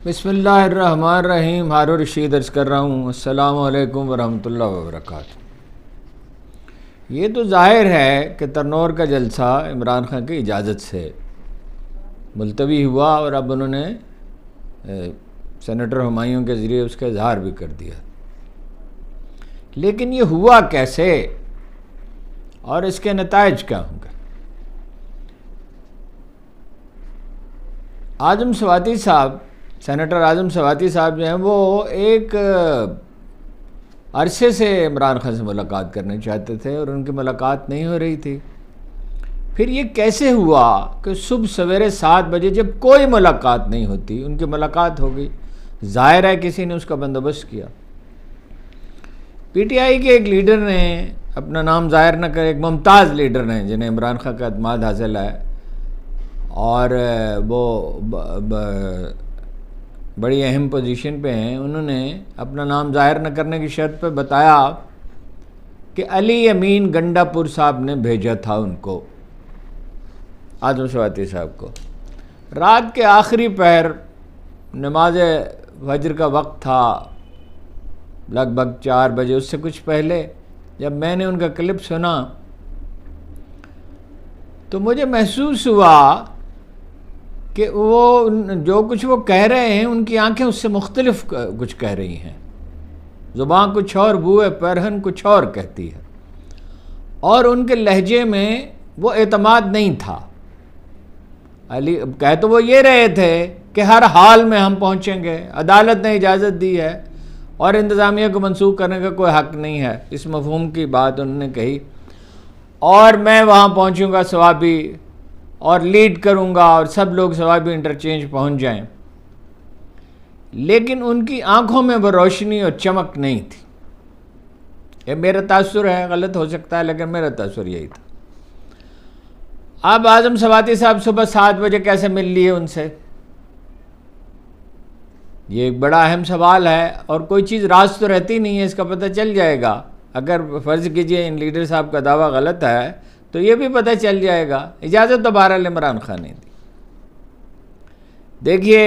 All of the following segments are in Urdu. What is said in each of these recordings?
بسم اللہ الرحمن الرحیم. ہارون رشید عرض کر رہا ہوں. السلام علیکم ورحمۃ اللہ وبرکاتہ. یہ تو ظاہر ہے کہ ترنور کا جلسہ عمران خان کی اجازت سے ملتوی ہوا اور اب انہوں نے سینیٹر ہمایوں کے ذریعے اس کا اظہار بھی کر دیا. لیکن یہ ہوا کیسے اور اس کے نتائج کیا ہوں گے؟ اعظم سواتی صاحب، سینیٹر اعظم سواتی صاحب جو ہیں، وہ ایک عرصے سے عمران خان سے ملاقات کرنا چاہتے تھے اور ان کی ملاقات نہیں ہو رہی تھی. پھر یہ کیسے ہوا کہ صبح سویرے 7 بجے جب کوئی ملاقات نہیں ہوتی ان کی ملاقات ہو گئی؟ ظاہر ہے کسی نے اس کا بندوبست کیا. پی ٹی آئی کے ایک لیڈر نے، اپنا نام ظاہر نہ کرے، ایک ممتاز لیڈر نے جنہیں عمران خان کا اعتماد حاصل ہے اور وہ بڑی اہم پوزیشن پہ ہیں، انہوں نے اپنا نام ظاہر نہ کرنے کی شرط پہ بتایا کہ علی امین گنڈا پور صاحب نے بھیجا تھا ان کو، اعظم سواتی صاحب کو. رات کے آخری پہر نماز فجر کا وقت تھا، لگ بھگ 4 بجے، اس سے کچھ پہلے جب میں نے ان کا کلپ سنا تو مجھے محسوس ہوا کہ وہ جو کچھ وہ کہہ رہے ہیں ان کی آنکھیں اس سے مختلف کچھ کہہ رہی ہیں. زبان کچھ اور، بوئے پیرہن کچھ اور کہتی ہے، اور ان کے لہجے میں وہ اعتماد نہیں تھا. علی کہہ تو وہ یہ رہے تھے کہ ہر حال میں ہم پہنچیں گے، عدالت نے اجازت دی ہے اور انتظامیہ کو منسوخ کرنے کا کوئی حق نہیں ہے، اس مفہوم کی بات انہوں نے کہی، اور میں وہاں پہنچوں گا ثوابی اور لیڈ کروں گا اور سب لوگ ثوابی انٹرچینج پہنچ جائیں. لیکن ان کی آنکھوں میں وہ روشنی اور چمک نہیں تھی. یہ میرا تاثر ہے، غلط ہو سکتا ہے لیکن میرا تاثر یہی تھا. اب اعظم سواتی صاحب صبح 7 بجے کیسے مل لیے ان سے؟ یہ ایک بڑا اہم سوال ہے، اور کوئی چیز راز تو رہتی نہیں ہے، اس کا پتہ چل جائے گا. اگر فرض کیجئے ان لیڈر صاحب کا دعویٰ غلط ہے تو یہ بھی پتہ چل جائے گا. اجازت تو بہرحال عمران خان نے دی. دیکھیے،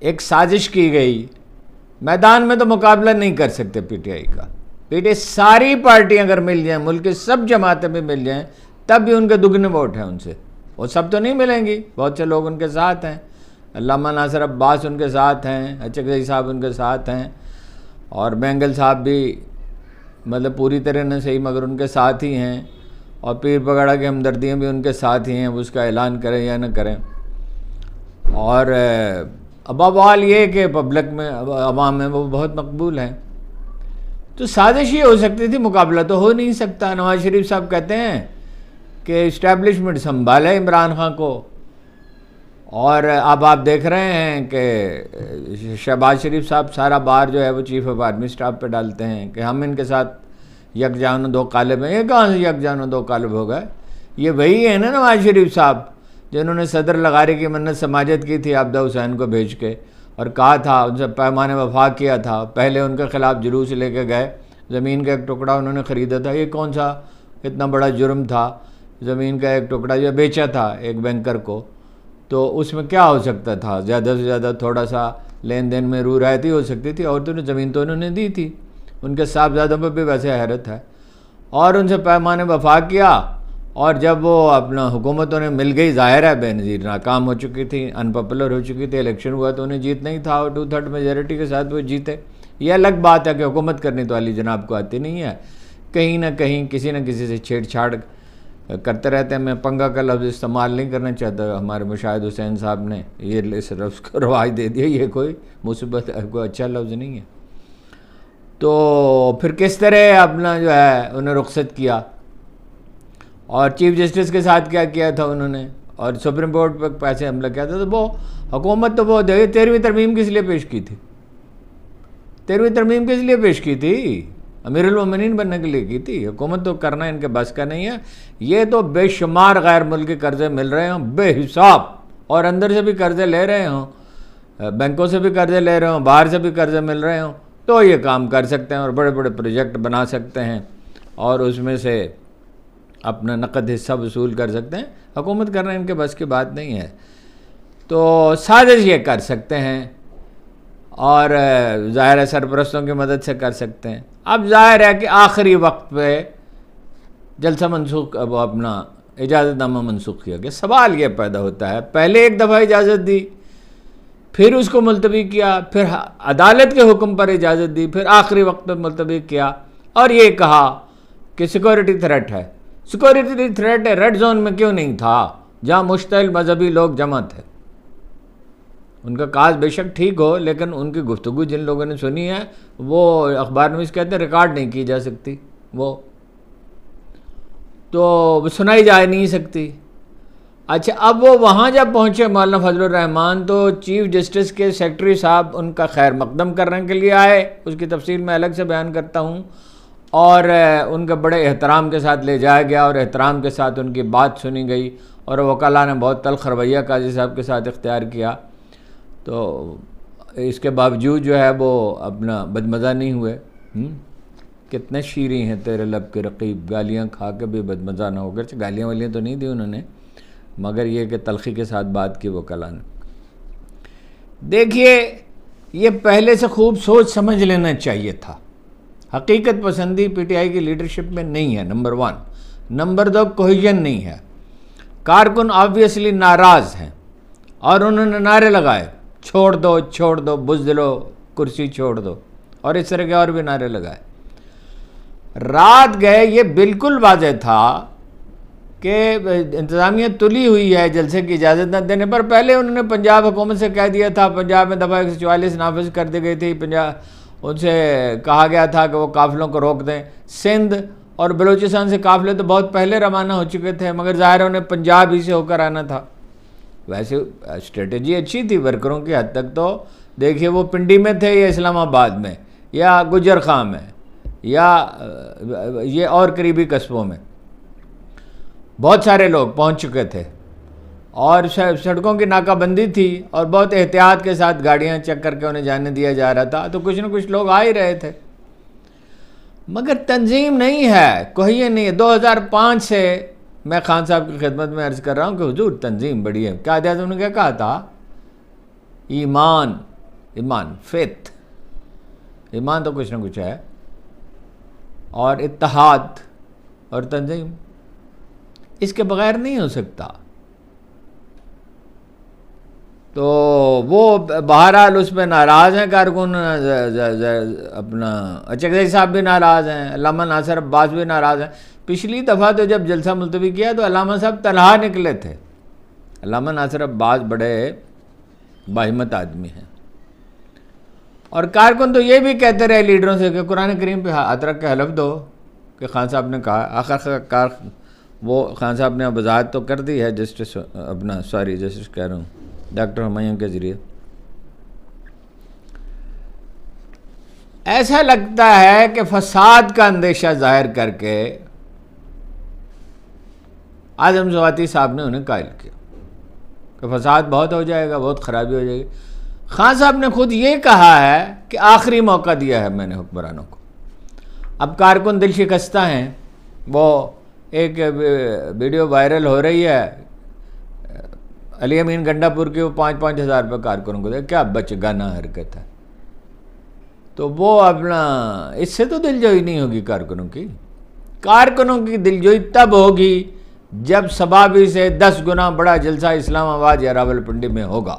ایک سازش کی گئی، میدان میں تو مقابلہ نہیں کر سکتے پی ٹی آئی کا. پی ٹی آئی ساری پارٹیاں اگر مل جائیں، ملک کی سب جماعتیں بھی مل جائیں، تب بھی ان کے دگنے ووٹ ہیں ان سے. وہ سب تو نہیں ملیں گی، بہت سے لوگ ان کے ساتھ ہیں. علامہ ناصر عباس ان کے ساتھ ہیں، اچکزئی صاحب ان کے ساتھ ہیں، اور بینگل صاحب بھی مطلب پوری طرح نہ صحیح مگر ان کے ساتھ ہی ہیں، اور پیر پگاڑا کی ہمدردیاں بھی ان کے ساتھ ہی ہیں، وہ اس کا اعلان کریں یا نہ کریں. اور اب حال یہ کہ پبلک میں، عوام میں وہ بہت مقبول ہیں. تو سازش یہ ہو سکتی تھی، مقابلہ تو ہو نہیں سکتا. نواز شریف صاحب کہتے ہیں کہ اسٹیبلشمنٹ سنبھالے عمران خان کو، اور اب آپ دیکھ رہے ہیں کہ شہباز شریف صاحب سارا بار جو ہے وہ چیف آف آرمی اسٹاف پہ ڈالتے ہیں کہ ہم ان کے ساتھ یکجان و دو قالب ہیں. یہ کہاں سے یکجان و دو قالب ہو گئے؟ یہ وہی ہے نا نواز شریف صاحب جنہوں نے صدر لغاری کی منت سماجت کی تھی عابدہ حسین کو بھیج کے، اور کہا تھا، ان سے پیمان وفا کیا تھا. پہلے ان کے خلاف جلوس لے کے گئے، زمین کا ایک ٹکڑا انہوں نے خریدا تھا. یہ کون سا اتنا بڑا جرم تھا؟ زمین کا ایک ٹکڑا جو بیچا تھا ایک بینکر کو، تو اس میں کیا ہو سکتا تھا؟ زیادہ سے زیادہ تھوڑا سا لین دین میں رو رعایتی ہو سکتی تھی. عورتوں نے زمین تو انہوں نے دی تھی. ان کے صاحبزادوں پہ بھی ویسے حیرت ہے. اور ان سے پیمان وفا کیا، اور جب وہ اپنا حکومتوں نے مل گئی، ظاہر ہے بے نظیر ناکام ہو چکی تھی، ان پاپولر ہو چکی تھی، الیکشن ہوا تو انہیں جیت نہیں تھا، اور 2/3 میجورٹی کے ساتھ وہ جیتے. یہ الگ بات ہے کہ حکومت کرنی تو علی جناب کو آتی نہیں ہے، کہیں نہ کہیں کسی نہ کسی سے چھیڑ چھاڑ کرتے رہتے ہیں. میں پنگا کا لفظ استعمال نہیں کرنا چاہتا، ہمارے مشاہد حسین صاحب نے یہ اس لفظ کو رواج دے دیا، یہ کوئی مثبت، کوئی اچھا لفظ نہیں ہے. تو پھر کس طرح اپنا جو ہے انہیں رخصت کیا، اور چیف جسٹس کے ساتھ کیا کیا تھا انہوں نے، اور سپریم کورٹ پہ پیسے حملہ کیا تھا. تو وہ حکومت تو وہ 13ویں ترمیم کس لیے پیش کی تھی؟ 13ویں ترمیم کس لیے پیش کی تھی؟ امیر المومنین بننے کے لیے کی تھی. حکومت تو کرنا ان کے بس کا نہیں ہے. یہ تو بے شمار غیر ملکی قرضے مل رہے ہوں بے حساب، اور اندر سے بھی قرضے لے رہے ہوں، بینکوں سے بھی قرضے لے رہے ہوں، باہر سے بھی قرضے مل رہے ہوں، تو یہ کام کر سکتے ہیں اور بڑے بڑے پروجیکٹ بنا سکتے ہیں، اور اس میں سے اپنا نقد حصہ وصول کر سکتے ہیں. حکومت کرنا ان کے بس کی بات نہیں ہے. تو سازش یہ کر سکتے ہیں اور ظاہر ہے سرپرستوں کی مدد سے کر سکتے ہیں. اب ظاہر ہے کہ آخری وقت پہ جلسہ منسوخ، وہ اپنا اجازت نامہ منسوخ کیا گیا. سوال یہ پیدا ہوتا ہے، پہلے ایک دفعہ اجازت دی، پھر اس کو ملتوی کیا، پھر عدالت کے حکم پر اجازت دی، پھر آخری وقت پر ملتوی کیا، اور یہ کہا کہ سیکورٹی تھریٹ ہے. سیکورٹی تھریٹ ریڈ زون میں کیوں نہیں تھا جہاں مشتعل مذہبی لوگ جمع تھے؟ ان کا کاز بے شک ٹھیک ہو، لیکن ان کی گفتگو جن لوگوں نے سنی ہے وہ اخبار نویس کہتے ہیں ریکارڈ نہیں کی جا سکتی، وہ تو سنائی جا نہیں سکتی. اچھا، اب وہ وہاں جب پہنچے مولانا فضل الرحمان تو چیف جسٹس کے سیکرٹری صاحب ان کا خیر مقدم کرنے کے لیے آئے. اس کی تفصیل میں الگ سے بیان کرتا ہوں. اور ان کے بڑے احترام کے ساتھ لے جایا گیا اور احترام کے ساتھ ان کی بات سنی گئی، اور وکلاء نے بہت تلخ رویہ قاضی صاحب کے ساتھ اختیار کیا. تو اس کے باوجود جو ہے وہ اپنا بدمزہ نہیں ہوئے. کتنے شیریں ہیں تیرے لب کے رقیب، گالیاں کھا کے بھی بدمزہ نہ ہو. گرچہ گالیاں والیاں تو نہیں دی انہوں نے، مگر یہ کہ تلخی کے ساتھ بات کی وکلاء نے. دیکھیے، یہ پہلے سے خوب سوچ سمجھ لینا چاہیے تھا. حقیقت پسندی پی ٹی آئی کی لیڈرشپ میں نہیں ہے، نمبر 1. نمبر 2، کوہیژن نہیں ہے. کارکن آبویسلی ناراض ہیں اور انہوں نے نعرے لگائے، چھوڑ دو چھوڑ دو، بزدلو کرسی چھوڑ دو، اور اس طرح کے اور بھی نعرے لگائے. رات گئے، یہ بالکل واضح تھا کہ انتظامیہ تلی ہوئی ہے جلسے کی اجازت نہ دینے پر. پہلے انہوں نے پنجاب حکومت سے کہہ دیا تھا، پنجاب میں دفعہ 144 نافذ کر دی گئی تھی، ان سے کہا گیا تھا کہ وہ قافلوں کو روک دیں. سندھ اور بلوچستان سے قافلے تو بہت پہلے روانہ ہو چکے تھے، مگر ظاہر انہیں پنجاب ہی سے ہو کر آنا تھا. ویسے اسٹریٹجی اچھی تھی ورکروں کی حد تک. تو دیکھیے، وہ پنڈی میں تھے یا اسلام آباد میں یا گجر خاں میں یا یہ اور قریبی قصبوں میں، بہت سارے لوگ پہنچ چکے تھے، اور سڑکوں کی ناکہ بندی تھی اور بہت احتیاط کے ساتھ گاڑیاں چیک کر کے انہیں جانے دیا جا رہا تھا. تو کچھ نہ کچھ لوگ آ ہی رہے تھے، مگر تنظیم نہیں ہے، کوئی نہیں ہے. 2005 سے میں خان صاحب کی خدمت میں عرض کر رہا ہوں کہ حضور تنظیم بڑی ہے. قائد اعظم نے کیا کہا تھا؟ ایمان فیتھ، ایمان تو کچھ نہ کچھ ہے، اور اتحاد اور تنظیم اس کے بغیر نہیں ہو سکتا. تو وہ بہرحال اس پہ ناراض ہیں کارکن. اپنا اچکزئی صاحب بھی ناراض ہیں، علامہ ناصر عباس بھی ناراض ہیں. پچھلی دفعہ تو جب جلسہ ملتوی کیا تو علامہ صاحب تنہا نکلے تھے. علامہ ناصر عباس بڑے باہمت آدمی ہیں، اور کارکن تو یہ بھی کہتے رہے لیڈروں سے کہ قرآن کریم پہ ہاتھ رکھ کے حلف دو کہ خان صاحب نے کہا. آخر وہ خان صاحب نے وضاحت تو کر دی ہے جسٹس کہہ رہا ہوں ڈاکٹر ہمایوں کے ذریعے. ایسا لگتا ہے کہ فساد کا اندیشہ ظاہر کر کے اعظم زواتی صاحب نے انہیں قائل کیا کہ فساد بہت ہو جائے گا، بہت خرابی ہو جائے گی. خان صاحب نے خود یہ کہا ہے کہ آخری موقع دیا ہے میں نے حکمرانوں کو. اب کارکن دل شکستہ ہیں. وہ ایک ویڈیو وائرل ہو رہی ہے علی امین گنڈا پور کی، وہ 5-5 ہزار روپے کارکنوں کو دے. کیا بچگانہ حرکت ہے. تو وہ اپنا اس سے تو دلجوئی نہیں ہوگی کارکنوں کی. کارکنوں کی دلجوئی تب ہوگی جب سبابی سے 10 گنا بڑا جلسہ اسلام آباد یا راولپنڈی میں ہوگا.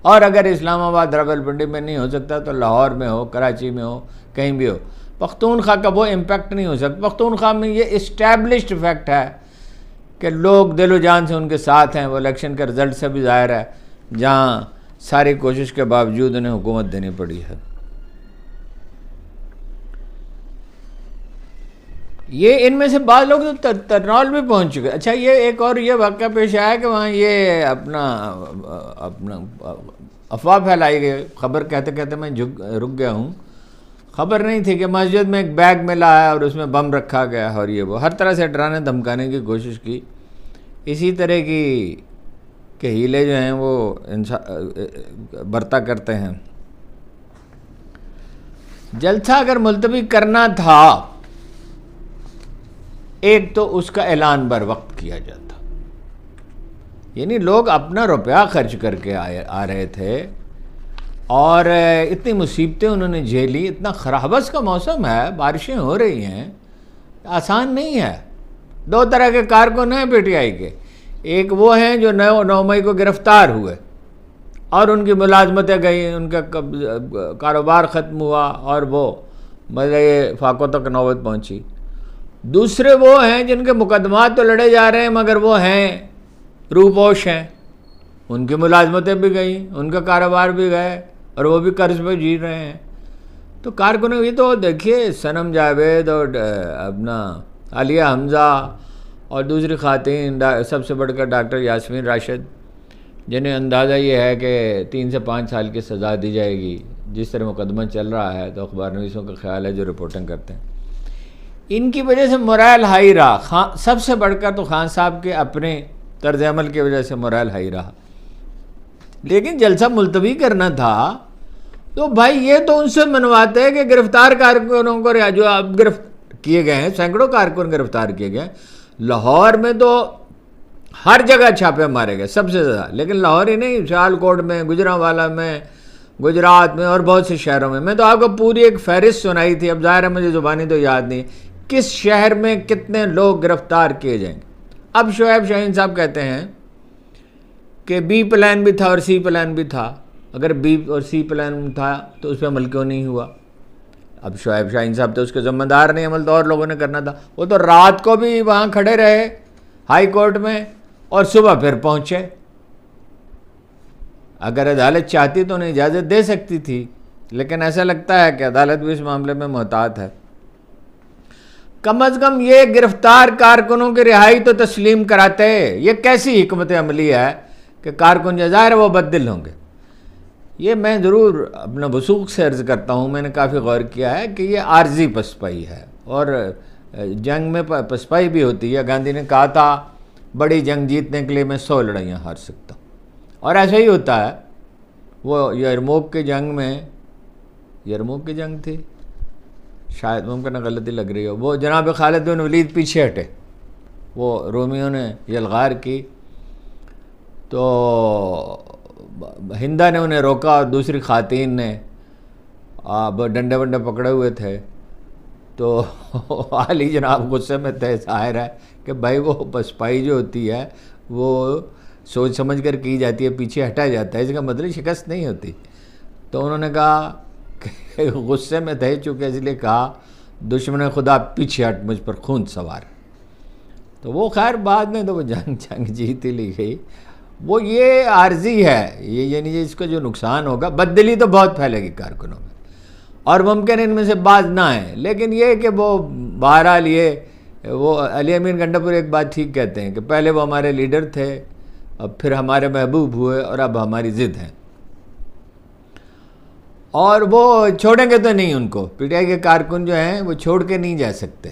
اور اگر اسلام آباد راولپنڈی میں نہیں ہو سکتا تو لاہور میں ہو، کراچی میں ہو، کہیں بھی ہو. پختونخوا کا وہ امپیکٹ نہیں ہو سکتا. پختونخوا میں یہ اسٹیبلشڈ فیکٹ ہے کہ لوگ دل و جان سے ان کے ساتھ ہیں. وہ الیکشن کے رزلٹ سے بھی ظاہر ہے، جہاں ساری کوشش کے باوجود انہیں حکومت دینی پڑی ہے. یہ ان میں سے بعض لوگ تو ترنول بھی پہنچ چکے. اچھا، یہ ایک اور یہ واقعہ پیش آیا کہ وہاں یہ اپنا افواہ پھیلائی گئی. خبر کہتے کہتے میں رک گیا ہوں. خبر نہیں تھی کہ مسجد میں ایک بیگ ملا ہے اور اس میں بم رکھا گیا ہے، اور یہ وہ ہر طرح سے ڈرانے دھمکانے کی کوشش کی. اسی طرح کی کہ ہیلے جو ہیں وہ برتا کرتے ہیں. جلسہ اگر ملتوی کرنا تھا، ایک تو اس کا اعلان بر وقت کیا جاتا. یعنی لوگ اپنا روپیہ خرچ کر کے آ رہے تھے، اور اتنی مصیبتیں انہوں نے جھیلی. اتنا خرابس کا موسم ہے, بارشیں ہو رہی ہیں, آسان نہیں ہے. دو طرح کے کارکن ہیں پی ٹی آئی کے. ایک وہ ہیں جو 9 مئی کو گرفتار ہوئے اور ان کی ملازمتیں گئیں, ان کا کاروبار ختم ہوا اور وہ مطلب فاقوں تک نوبت پہنچی. دوسرے وہ ہیں جن کے مقدمات تو لڑے جا رہے ہیں مگر وہ ہیں روپوش ہیں, ان کی ملازمتیں بھی گئیں, ان کا کاروبار بھی گئے اور وہ بھی قرض پہ جی رہے ہیں. تو کارکنوں یہ تو دیکھیے صنم جاوید اور اپنا عالیہ حمزہ اور دوسری خواتین سب سے بڑھ کر ڈاکٹر یاسمین راشد, جنہیں اندازہ یہ ہے کہ 3 سے 5 سال کی سزا دی جائے گی. جس طرح مقدمہ چل رہا ہے تو اخبار نویسوں کا خیال ہے جو رپورٹنگ کرتے ہیں, ان کی وجہ سے morale ہائی رہا. سب سے بڑھ کر تو خان صاحب کے اپنے طرز عمل کی وجہ سے morale ہائی رہا. لیکن جلسہ ملتوی کرنا تھا تو بھائی یہ تو ان سے منواتے ہیں کہ گرفتار کارکنوں کو جو اب گرفتار کیے گئے ہیں, سینکڑوں کارکن گرفتار کیے گئے. لاہور میں تو ہر جگہ چھاپے مارے گئے سب سے زیادہ, لیکن لاہور ہی نہیں, سیالکوٹ میں, گجرانوالہ میں, گجرات میں اور بہت سے شہروں میں. میں تو آپ کو پوری ایک فہرست سنائی تھی, اب ظاہر ہے مجھے زبانی تو یاد نہیں کس شہر میں کتنے لوگ گرفتار کیے جائیں گے. اب شعیب شاہین صاحب کہتے ہیں کہ بی پلان بھی تھا اور سی پلان بھی تھا. اگر بی اور سی پلان تھا تو اس پہ عمل کیوں نہیں ہوا؟ اب شعیب شاہین صاحب تو اس کے ذمہ دار نہیں, عمل تو اور لوگوں نے کرنا تھا. وہ تو رات کو بھی وہاں کھڑے رہے ہائی کورٹ میں اور صبح پھر پہنچے. اگر عدالت چاہتی تو انہیں اجازت دے سکتی تھی, لیکن ایسا لگتا ہے کہ عدالت بھی اس معاملے میں محتاط ہے. کم از کم یہ گرفتار کارکنوں کی رہائی تو تسلیم کراتے. یہ کیسی حکمت عملی ہے کہ کارکن جو ظاہر ہے وہ بددل ہوں گے. یہ میں ضرور اپنا وثوق سے عرض کرتا ہوں, میں نے کافی غور کیا ہے کہ یہ عارضی پسپائی ہے, اور جنگ میں پسپائی بھی ہوتی ہے. گاندھی نے کہا تھا بڑی جنگ جیتنے کے لیے میں 100 لڑائیاں ہار سکتا ہوں, اور ایسا ہی ہوتا ہے. وہ یرموک کی جنگ میں, یرموک کی جنگ تھی شاید, ممکن غلطی لگ رہی ہو, وہ جناب خالد بن ولید پیچھے ہٹے, وہ رومیوں نے یلغار کی تو ہندا نے انہیں روکا اور دوسری خواتین نے ڈنڈے ونڈے پکڑے ہوئے تھے. تو عالی جناب غصے میں تھے, ظاہر ہے کہ بھائی وہ پسپائی جو ہوتی ہے وہ سوچ سمجھ کر کی جاتی ہے, پیچھے ہٹا جاتا ہے, اس کا مطلب شکست نہیں ہوتی. تو انہوں نے کہا کہ غصے میں تھے چونکہ, اس لیے کہا دشمن خدا پیچھے ہٹ, مجھ پر خون سوار. تو وہ خیر بعد میں تو وہ جنگ جیت ہی لی گئی. وہ یہ عارضی ہے, یہ یعنی اس کا جو نقصان ہوگا, بددلی تو بہت پھیلے گی کارکنوں میں, اور ممکن ان میں سے باز نہ آئیں. لیکن یہ کہ وہ بہرحال یہ وہ علی امین گنڈاپور ایک بات ٹھیک کہتے ہیں کہ پہلے وہ ہمارے لیڈر تھے, اب پھر ہمارے محبوب ہوئے, اور اب ہماری ضد ہیں, اور وہ چھوڑیں گے تو نہیں. ان کو پی ٹی آئی کے کارکن جو ہیں وہ چھوڑ کے نہیں جا سکتے.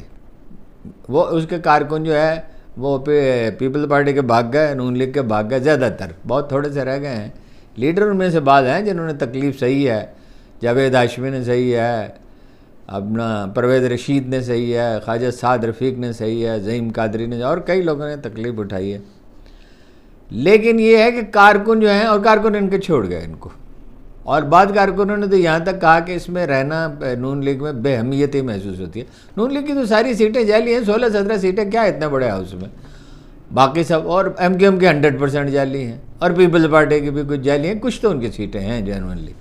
وہ اس کے کارکن جو ہے وہ پیپل پارٹی کے بھاگ گئے, نون لیگ کے بھاگ گئے, زیادہ تر, بہت تھوڑے سے رہ گئے ہیں. لیڈر ان میں سے بعض ہیں جنہوں نے تکلیف سہی ہے, جاوید ہاشمی نے سہی ہے, اپنا پرویز رشید نے سہی ہے, خواجہ سعد رفیق نے سہی ہے, زعیم قادری نے, اور کئی لوگوں نے تکلیف اٹھائی ہے. لیکن یہ ہے کہ کارکن جو ہیں, اور کارکن ان کے چھوڑ گئے ان کو, اور بعض کارکنوں نے تو یہاں تک کہا کہ اس میں رہنا نون لیگ میں بے اہمیتی محسوس ہوتی ہے. نون لیگ کی تو ساری سیٹیں جعلی ہیں, 16-17 سیٹیں کیا اتنے بڑے ہاؤس میں, باقی سب, اور ایم کیو ایم کی 100% جعلی ہیں, اور پیپلز پارٹی کی بھی کچھ جعلی ہیں, کچھ تو ان کی سیٹیں ہیں جینوئنلی.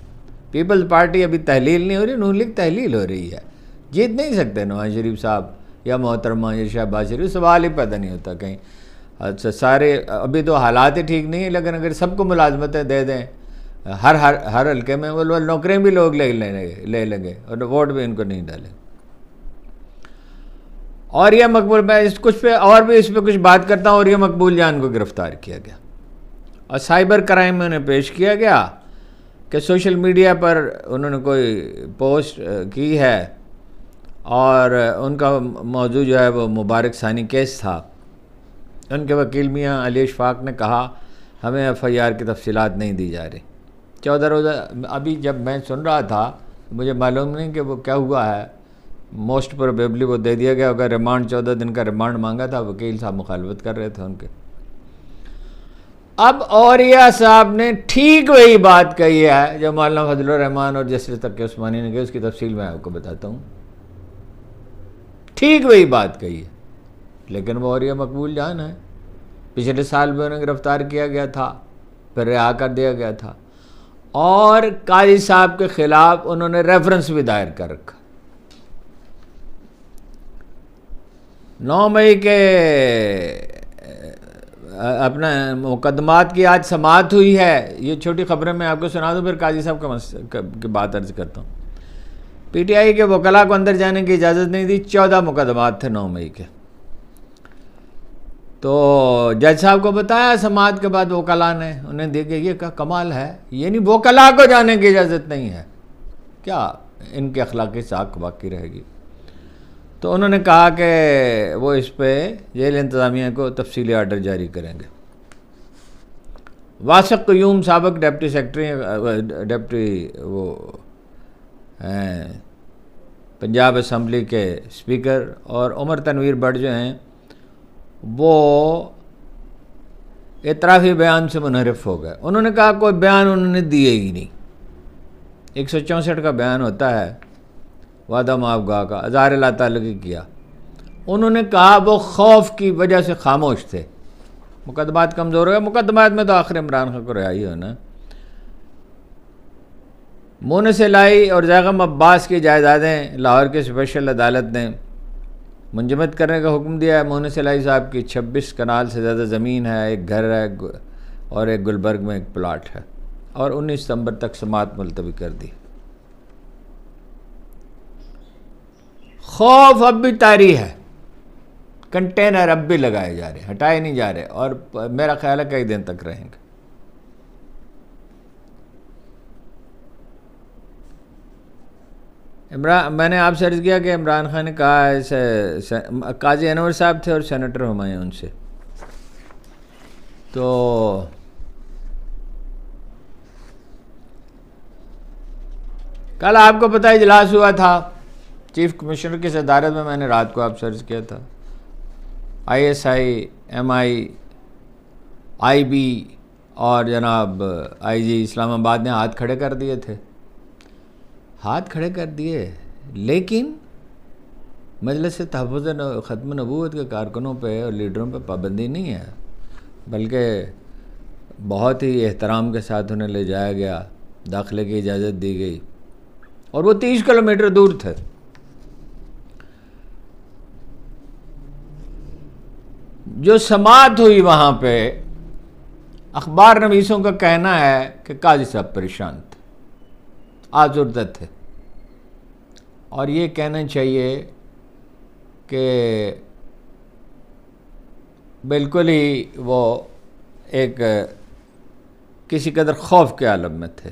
پیپلز پارٹی ابھی تحلیل نہیں ہو رہی, نون لیگ تحلیل ہو رہی ہے. جیت نہیں سکتے نواز شریف صاحب یا محترمہ یا شہباز شریف, سوال ہی پیدا نہیں ہوتا کہیں. اچھا سارے ابھی تو حالات ہی ٹھیک نہیں ہیں, لیکن اگر سب کو ملازمتیں دے دیں ہر حلقے میں, وہ نوکریاں بھی لوگ لے لگے اور ووٹ بھی ان کو نہیں ڈالے. اور یہ مقبول, میں اس کچھ پہ اور بھی اس پہ کچھ بات کرتا ہوں. اور یہ مقبول جان کو گرفتار کیا گیا اور سائبر کرائم میں انہیں پیش کیا گیا کہ سوشل میڈیا پر انہوں نے کوئی پوسٹ کی ہے, اور ان کا موضوع جو ہے وہ مبارک ثانی کیس تھا. ان کے وکیل میاں علی اشفاق نے کہا ہمیں ایف آئی آر کی تفصیلات نہیں دی جا رہی. 14 روزہ, ابھی جب میں سن رہا تھا مجھے معلوم نہیں کہ وہ کیا ہوا ہے, موسٹ پروبیبلی وہ دے دیا گیا ہوگا. ریمانڈ 14 دن کا ریمانڈ مانگا تھا, وکیل صاحب مخالفت کر رہے تھے ان کے. اب اوریہ صاحب نے ٹھیک وہی بات کہی ہے جو مولانا فضل الرحمان اور جسٹس تقی عثمانی نے کہی، اس کی تفصیل میں آپ کو بتاتا ہوں. ٹھیک وہی بات کہی ہے، لیکن وہ اوریہ مقبول جان ہے. پچھلے سال بھی انہیں گرفتار کیا گیا تھا، پھر رہا کر دیا گیا تھا، اور قاضی صاحب کے خلاف انہوں نے ریفرنس بھی دائر کر رکھا. 9 مئی کے اپنا مقدمات کی آج سماعت ہوئی ہے. یہ چھوٹی خبریں میں آپ کو سنا دوں، پھر قاضی صاحب کی بات عرض کرتا ہوں. پی ٹی آئی کے وکلاء کو اندر جانے کی اجازت نہیں دی. 14 مقدمات تھے 9 مئی کے. تو جج صاحب کو بتایا سماعت کے بعد وکلاء نے، انہیں دیکھے یہ کمال ہے، یعنی وکلاء کو جانے کی اجازت نہیں ہے، کیا ان کے اخلاقی ساکھ باقی رہے گی؟ تو انہوں نے کہا کہ وہ اس پہ جیل انتظامیہ کو تفصیلی آرڈر جاری کریں گے. واسق قیوم سابق ڈپٹی وہ ہیں پنجاب اسمبلی کے اسپیکر، اور عمر تنویر بٹ جو ہیں وہ اعترافی بیان سے منحرف ہو گئے. انہوں نے کہا کوئی بیان انہوں نے دیے ہی نہیں. 164 کا بیان ہوتا ہے وعدہ معاف گاہ کا، اظہار اللہ تعالیٰ کیا. انہوں نے کہا وہ خوف کی وجہ سے خاموش تھے. مقدمات کمزور ہو گئے. مقدمات میں تو آخر عمران خان کو رہائی ہونا. مونس الہی اور زیغم عباس کی جائیدادیں لاہور کی اسپیشل عدالت نے منجمد کرنے کا حکم دیا ہے. مونس الہی صاحب کی 26 کنال سے زیادہ زمین ہے، ایک گھر ہے اور ایک گلبرگ میں ایک پلاٹ ہے، اور 19 ستمبر تک سماعت ملتوی کر دی. خوف اب بھی طاری ہے. کنٹینر اب بھی لگائے جا رہے ہیں، ہٹائے نہیں جا رہے، اور میرا خیال ہے کئی دن تک رہیں گے. میں نے آپ سے عرض کیا کہ عمران خان نے کہا ایسے قاضی انور صاحب تھے اور سینیٹر ہمایوں سے، تو کل آپ کو پتہ اجلاس ہوا تھا چیف کمشنر کی صدارت میں. میں نے رات کو آپ سے عرض کیا تھا ISI MI IB اور جناب IG اسلام آباد نے ہاتھ کھڑے کر دیے تھے. ہاتھ کھڑے کر دیے، لیکن مجلس تحفظ ختم نبوت کے کارکنوں پہ اور لیڈروں پہ پابندی نہیں ہے، بلکہ بہت ہی احترام کے ساتھ انہیں لے جایا گیا، داخلے کی اجازت دی گئی، اور وہ 30 کلومیٹر دور تھے. جو سماعت ہوئی وہاں پہ، اخبار نویسوں کا کہنا ہے کہ قاضی صاحب پریشان تھے، آزردہ تھے، اور یہ کہنا چاہیے کہ بالکل ہی وہ ایک کسی قدر خوف کے عالم میں تھے.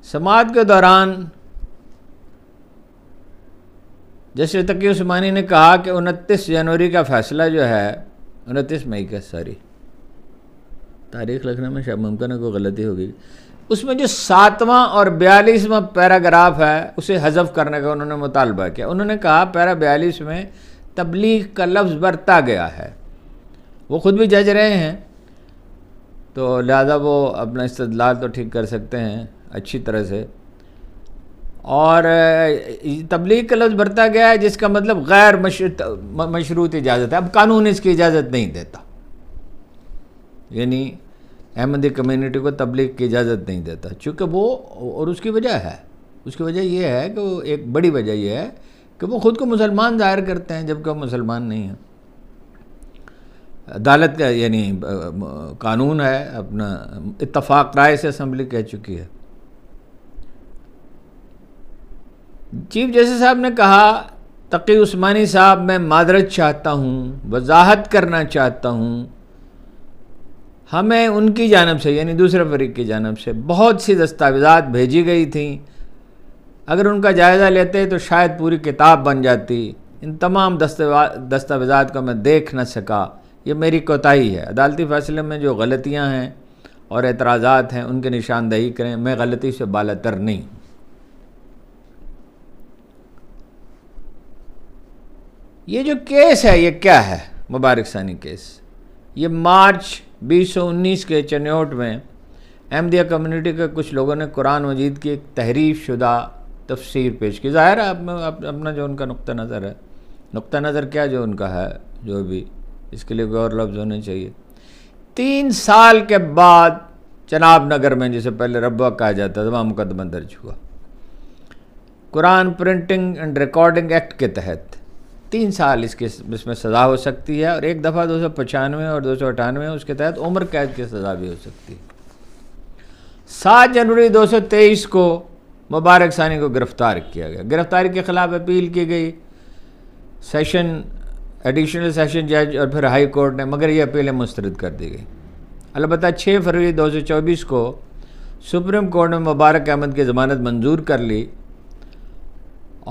سماعت کے دوران جسٹس تقی عثمانی نے کہا کہ 29 جنوری کا فیصلہ جو ہے، 29 مئی کا، تاریخ لکھنے میں شاید ممکن ہے کوئی غلطی ہوگی، اس میں جو 7واں اور 42واں پیراگراف ہے اسے حذف کرنے کا انہوں نے مطالبہ کیا. انہوں نے کہا پیرا 42 میں تبلیغ کا لفظ برتا گیا ہے. وہ خود بھی جج رہے ہیں، تو لہذا وہ اپنا استدلال تو ٹھیک کر سکتے ہیں اچھی طرح سے. اور تبلیغ کا لفظ برتا گیا ہے جس کا مطلب غیر مشروط اجازت ہے. اب قانون اس کی اجازت نہیں دیتا، یعنی احمدی کمیونٹی کو تبلیغ کی اجازت نہیں دیتا، چونکہ وہ، اور اس کی وجہ ہے، اس کی وجہ یہ ہے کہ وہ ایک بڑی وجہ یہ ہے کہ وہ خود کو مسلمان ظاہر کرتے ہیں جبکہ وہ مسلمان نہیں ہیں. عدالت کا یعنی قانون ہے، اپنا اتفاق رائے سے اسمبلی کہہ چکی ہے. چیف جسٹس صاحب نے کہا تقی عثمانی صاحب میں معذرت چاہتا ہوں، وضاحت کرنا چاہتا ہوں، ہمیں ان کی جانب سے یعنی دوسرے فریق کی جانب سے بہت سی دستاویزات بھیجی گئی تھیں، اگر ان کا جائزہ لیتے تو شاید پوری کتاب بن جاتی. ان تمام دستاویزات کو میں دیکھ نہ سکا، یہ میری کوتاہی ہے. عدالتی فیصلے میں جو غلطیاں ہیں اور اعتراضات ہیں ان کی نشاندہی کریں، میں غلطی سے بالاتر نہیں. یہ جو کیس ہے یہ کیا ہے؟ مبارک ثانی کیس. یہ مارچ 2019 کے چنیوٹ میں احمدیہ کمیونٹی کے کچھ لوگوں نے قرآن مجید کی ایک تحریف شدہ تفسیر پیش کی. ظاہر ہے اپنا جو ان کا نقطہ نظر ہے، نقطہ نظر کیا جو ان کا ہے، جو بھی اس کے لیے غور لفظ ہونے چاہیے. 3 سال کے بعد چناب نگر میں، جسے پہلے ربوہ کہا جاتا تھا، وہاں مقدمہ درج ہوا قرآن پرنٹنگ اینڈ ریکارڈنگ ایکٹ کے تحت. 3 سال اس میں سزا ہو سکتی ہے، اور ایک دفعہ 295 اور 298 اس کے تحت عمر قید کی سزا بھی ہو سکتی ہے. 7 جنوری 223 کو مبارک ثانی کو گرفتار کیا گیا. گرفتاری کے خلاف اپیل کی گئی ایڈیشنل سیشن جج اور پھر ہائی کورٹ نے، مگر یہ اپیلیں مسترد کر دی گئی. البتہ 6 فروری 2024 کو سپریم کورٹ نے مبارک احمد کی ضمانت منظور کر لی،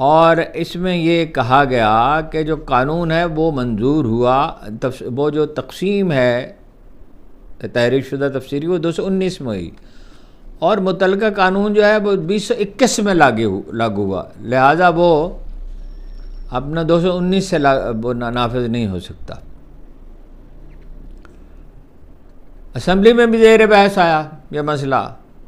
اور اس میں یہ کہا گیا کہ جو قانون ہے وہ منظور ہوا. وہ جو تقسیم ہے تحریف شدہ تفسیری وہ 219 میں ہوئی، اور متعلقہ قانون جو ہے وہ 2021 میں لاگو ہوا، لہٰذا وہ اپنا 219 سے نافذ نہیں ہو سکتا. اسمبلی میں بھی زیر بحث آیا یہ مسئلہ،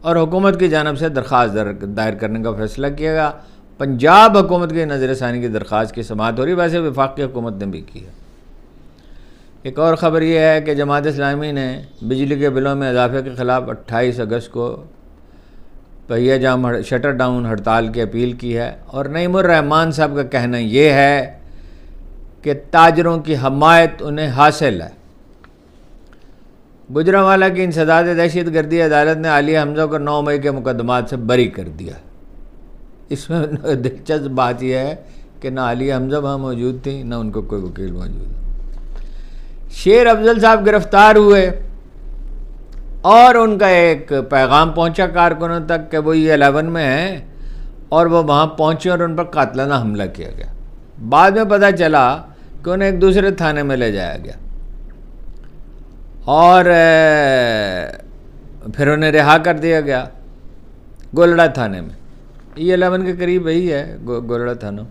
اور حکومت کی جانب سے درخواست دائر کرنے کا فیصلہ کیا گیا. پنجاب حکومت کی نظر ثانی کی درخواست کی سماعت ہو رہی، ویسے وفاقی حکومت نے بھی کی ہے. ایک اور خبر یہ ہے کہ جماعت اسلامی نے بجلی کے بلوں میں اضافے کے خلاف 28 اگست کو پہیہ جام شٹر ڈاؤن ہڑتال کی اپیل کی ہے، اور نعیم الرحمان صاحب کا کہنا یہ ہے کہ تاجروں کی حمایت انہیں حاصل ہے. گجرانوالہ کی انسداد دہشت گردی عدالت نے عالیہ حمزہ کو 9 مئی کے مقدمات سے بری کر دیا. اس میں دلچسپ بات یہ ہے کہ نہ عالیہ حمزہ وہاں موجود تھی، نہ ان کو کوئی وکیل موجود ہے. شیر افضل صاحب گرفتار ہوئے، اور ان کا ایک پیغام پہنچا کارکنوں تک کہ وہ یہ 11 میں ہیں، اور وہ وہاں پہنچے اور ان پر قاتلانہ حملہ کیا گیا. بعد میں پتہ چلا کہ انہیں ایک دوسرے تھانے میں لے جایا گیا، اور پھر انہیں رہا کر دیا گیا گولڑا تھانے میں. یہ 11 کے قریب ہی ہے گولڑا تھانہ.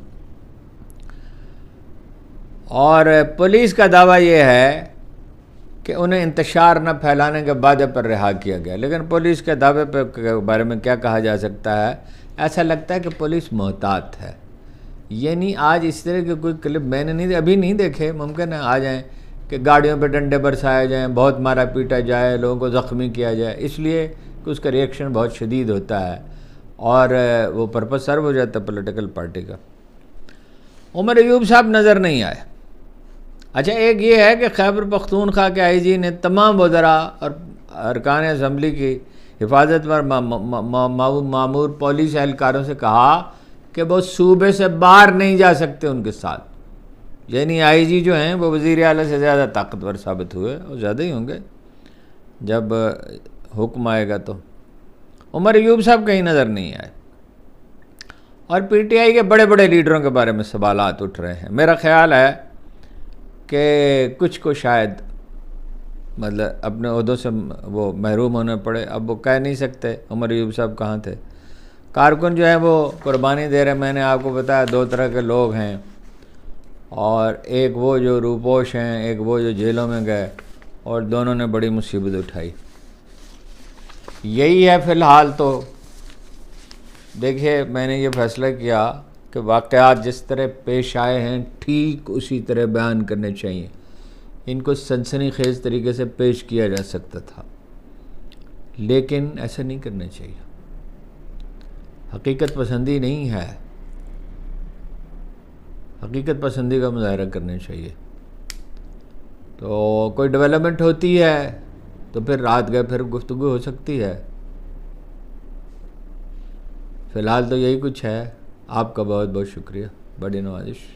اور پولیس کا دعویٰ یہ ہے کہ انہیں انتشار نہ پھیلانے کے وعدے پر رہا کیا گیا، لیکن پولیس کے دعوے کے بارے میں کیا کہا جا سکتا ہے؟ ایسا لگتا ہے کہ پولیس محتاط ہے. یعنی آج اس طرح کے کوئی کلپ میں نے ابھی نہیں دیکھے، ممکن ہے آ جائیں کہ گاڑیوں پہ ڈنڈے برسائے جائیں، بہت مارا پیٹا جائے، لوگوں کو زخمی کیا جائے، اس لیے کہ اس کا ریئیکشن بہت شدید ہوتا ہے، اور وہ پرپس سرو ہو جاتا ہے پولیٹیکل پارٹی کا. عمر ایوب صاحب نظر نہیں آئے. اچھا، ایک یہ ہے کہ خیبر پختونخوا کے آئی جی نے تمام وزراء اور ارکان اسمبلی کی حفاظت پر مامور پولیس اہلکاروں سے کہا کہ وہ صوبے سے باہر نہیں جا سکتے ان کے ساتھ. یعنی آئی جی جو ہیں وہ وزیر اعلیٰ سے زیادہ طاقتور ثابت ہوئے، اور زیادہ ہی ہوں گے جب حکم آئے گا تو. عمر ایوب صاحب کہیں نظر نہیں آئے. اور پی ٹی آئی کے بڑے بڑے لیڈروں کے بارے میں سوالات اٹھ رہے ہیں. میرا خیال ہے کہ کچھ کو شاید مطلب اپنے عہدوں سے وہ محروم ہونے پڑے. اب وہ کہہ نہیں سکتے عمر ایوب صاحب کہاں تھے. کارکن جو ہیں وہ قربانی دے رہے ہیں. میں نے آپ کو بتایا 2 طرح کے لوگ ہیں، اور ایک وہ جو روپوش ہیں، ایک وہ جو جیلوں میں گئے، اور دونوں نے بڑی مصیبت اٹھائی. یہی ہے فی الحال. تو دیکھیے، میں نے یہ فیصلہ کیا کہ واقعات جس طرح پیش آئے ہیں ٹھیک اسی طرح بیان کرنے چاہیے. ان کو سنسنی خیز طریقے سے پیش کیا جا سکتا تھا، لیکن ایسا نہیں کرنا چاہیے. حقیقت پسندی نہیں ہے، حقیقت پسندی کا مظاہرہ کرنا چاہیے. تو کوئی ڈیولپمنٹ ہوتی ہے تو پھر رات گئے پھر گفتگو ہو سکتی ہے. فی الحال تو یہی کچھ ہے. آپ کا بہت بہت شکریہ. بڑی نوازش.